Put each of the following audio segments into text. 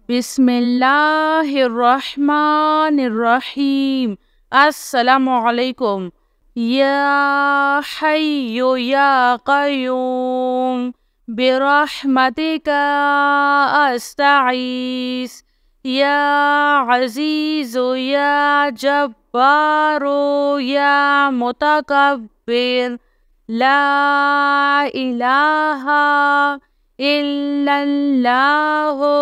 बिस्मिल्लाहिर्रहमानिर्रहीम। अस्सलामुअलैकुम। या हय्यु या क़य्यूम बिरहमतिका अस्तगीस। या अज़ीज़ु या जब्बारू या मुतकब्बिर। ला इलाहा इल्लल्लाहु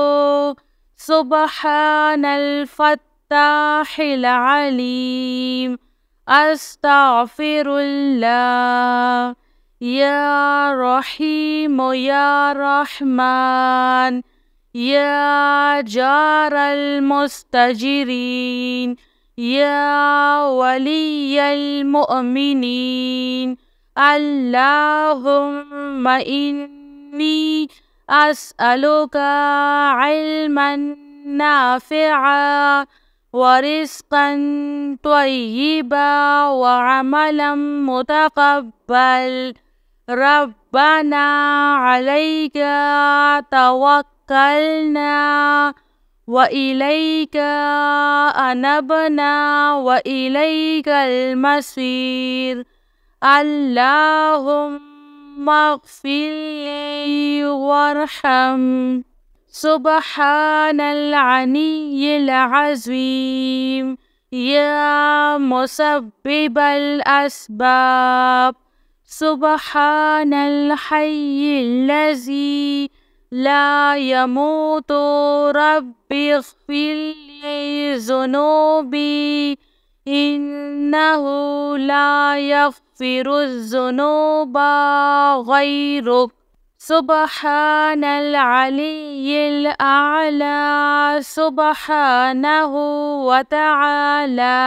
सुब्हानल फ़त्ताहिल अलीम। अस्तग़फिरुल्लाह। या रहीम या रहमान। या जारल मुस्तजिरीन। या वलियल मुअमिनीन। अल्लाहुम्मा इन्नी अस्अलुका इल्मन नाफ़िआ व रिज़्क़न त्वय्यिबा व अमलन मुतक़ब्बल। रब्बना अलैका तवक्कलना व इलैका अनबना व इलैकल मसीर। अल्लाहुम्मा अग़फ़िरली वरहम। सुब्हानल अलिय्यिल अज़ीम। या मुसब्बिबल अस्बाब। सुब्हानल हय्यिल्लज़ी ला यमूतु। रब्बिग़फ़िरली ज़ुनूबी इन्नहु ला यग़फ़िरुज़्ज़ुनूबा ग़ैरुक। सुब्हानल अलिय्यिल अअला। सुब्हानहु व तआला।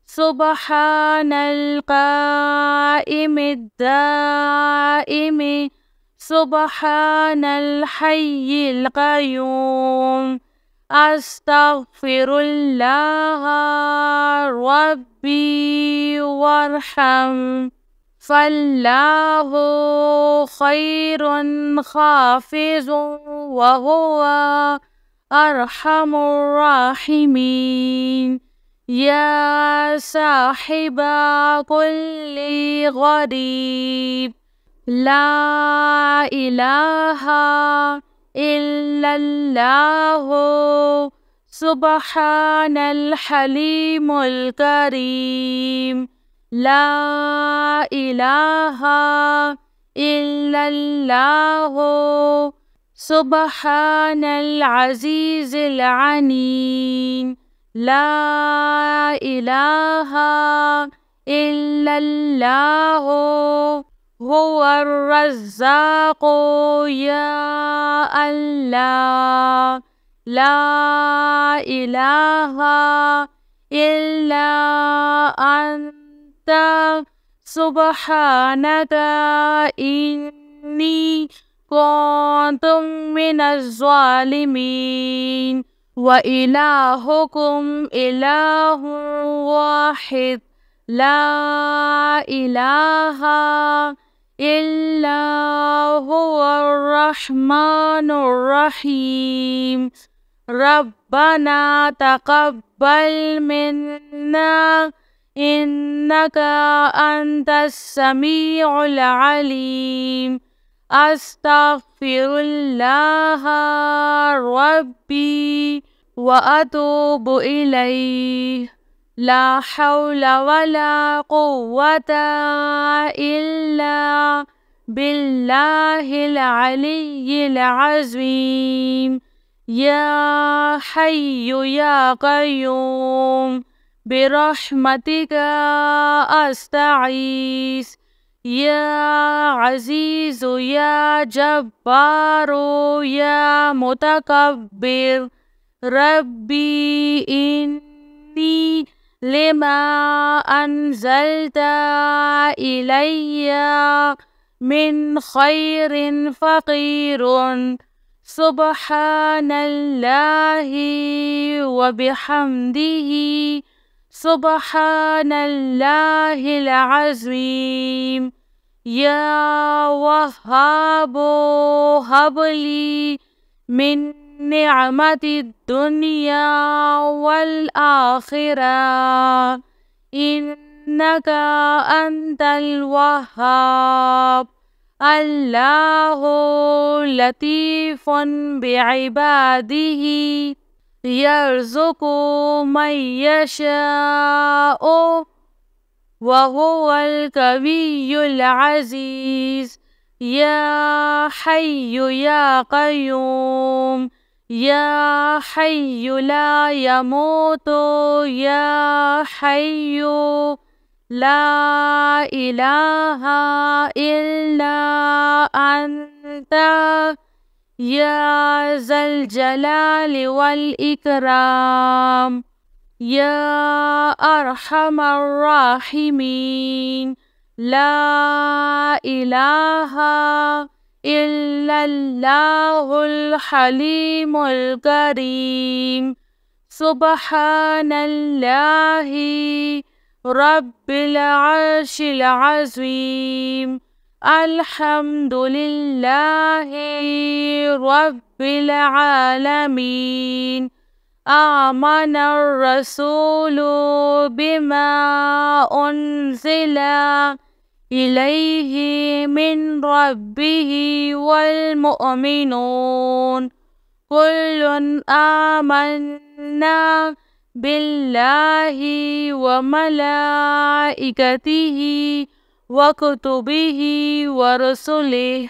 सुब्हानल क़ाइमिद दाइमि। सुब्हानल हय्यिल क़य्यूम। अस्तग़फिरुल्लाह रब्बी वरहम। फ़ल्लाहु ख़ैरुन हाफ़िज़ुन व हुवा अरहमुर राहिमीन। या साहिबा कुल्लि ग़रीब। ला इलाहा इल्लल्लाहु सुब्हानल हलीमुल करीम। ला इलाहा इल्लल्लाहु सुब्हानल अज़ीज़िल अलीम। ला इलाहा इल्लल्लाहु हुवर रज़्ज़ाक़ु। या अल्लाह। ला इलाहा इल्ला अन्ता सुब्हानका इन्नी कुन्तु मिनज़ ज़ालिमीन। व इलाहुकुम इलाहुन वाहिद। ला इलाहा इल्ला हुवर रहमानुर रहीम। रब्बना तक़ब्बल मिन्ना इन्नका अंतस समीउल अलीम। अस्तग़फिरुल्लाह रब्बी व अतूबु इलैह। ला हौला वला कुव्वता इल्ला बिल्लाहिल अलिय्यिल अज़ीम। या हय्यु या क़य्यूम बिरहमतिका अस्तगीस। या अज़ीज़ु या जब्बारू या मुतकब्बिर। रब्बी इन्नी लिमा अन्ज़ल्ता इलैया मिन खैरिन फ़क़ीरुन। सुब्हानल्लाहि व बिहम्दिही। सुब्हानल्लाहिल अज़ीम। या वहाबो हबली मिन نعمة الدنيا والآخرة إنك أنت الوهاب. الله لطيف بعباده يرزق من يشاء وهو القوي العزيز. يا حي يا قيوم يا حي لا يموت يا حي لا إله إلا أنت يا ذا الجلال والإكرام يا أرحم الراحمين. لا إله إلا الله الحليم الكريم. سبحان الله رب العرش العظيم. الحمد لله رب العالمين. آمن الرسول بما أنزل إليه من ربه والمؤمنون كل آمنا بالله وملائكته وكتبه ورسله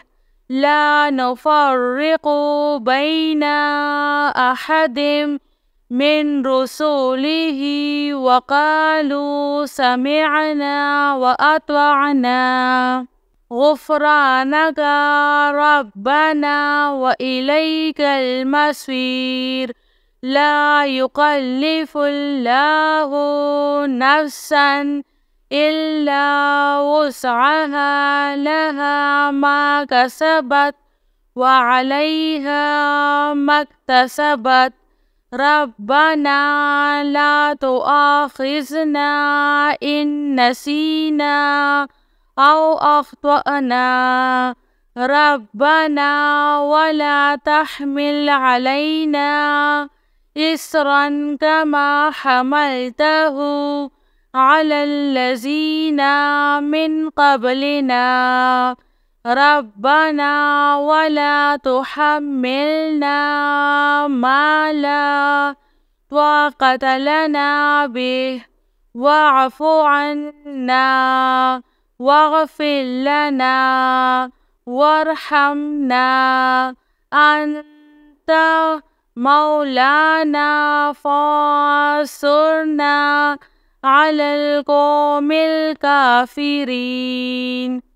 لا نفرق بين أحد من رسله وقالوا سمعنا وأطعنا غفرانك ربنا وإليك المصير. لا يكلف الله نفسا إلا وسعها لها ما كسبت وعليها ما اكتسبت. ربنا لا تؤاخذنا إن نسينا أو أخطأنا. ربنا ولا تحمل علينا إصرا كما حملته على الذين من قبلنا. ربنا ولا تحملنا ما لا طاقة لنا به واعف عنا واغفر لنا وارحمنا أنت مولانا فانصرنا على القوم الكافرين.